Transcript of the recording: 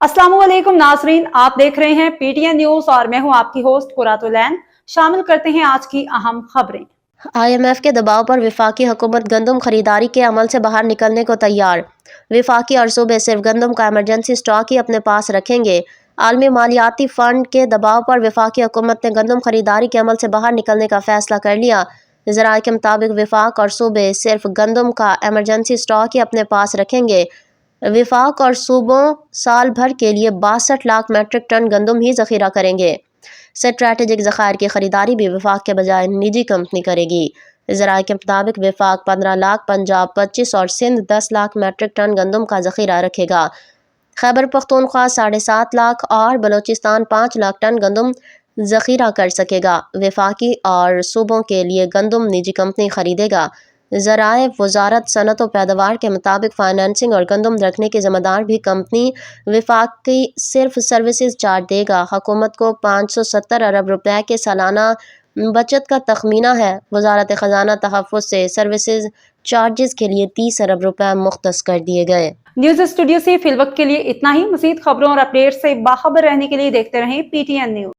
अस्सलाम वालेकुम नाजरीन, आप देख रहे हैं पीटीएन न्यूज और मैं हूं आपकी होस्ट कुरातुलैन। शामिल करते हैं आज की अहम खबरें। IMF के दबाव पर वफाकी हुकूमत गंदम खरीदारी के अमल से बाहर निकलने को तैयार। वफाकी और सूबे सिर्फ गंदम का इमरजेंसी स्टॉक ही अपने पास रखेंगे। आलमी मालियाती फंड के दबाव पर वफाकी हुकूमत ने गंदम खरीदारी के अमल से बाहर निकलने का फैसला कर लिया। ज़राए के मुताबिक वफाक और सूबे सिर्फ गंदम का इमरजेंसी स्टॉक ही अपने पास रखेंगे। वफाक और सूबों साल भर के लिए 62 लाख मेट्रिक टन गंदम ही ज़ख़ीरा करेंगे। स्ट्रैटेजिक ज़खायर की खरीदारी भी वफाक के बजाय निजी कंपनी करेगी। ज़राए के मुताबिक वफाक 15 लाख, पंजाब 25 और सिंध 10 लाख मेट्रिक टन गंदम का ज़ख़ीरा रखेगा। खैबर पख्तूनख्वा 7.5 लाख और बलूचिस्तान 5 लाख टन गंदम ज़ख़ीरा कर सकेगा। वफाकी और सूबों के लिए गंदम निजी कंपनी खरीदेगा। ज़राए वजारत सनत व पैदावार के मुताबिक फाइनेंसिंग और गंदम रखने की ज़िम्मेदार भी कंपनी वफाकी सिर्फ सर्विसेज चार्ज देगा। हुकूमत को 570 अरब रुपए के सालाना बचत का तखमीना है। वजारत ख़जाना तहफ़्फ़ुज़ से सर्विसेज चार्जेस के लिए 30 अरब रुपए मुख्तस कर दिए गए। न्यूज स्टूडियो से फिलवक्त के लिए इतना ही। मज़ीद खबरों और अपडेट से बाखबर रहने के लिए देखते रहें पीटीएन न्यूज।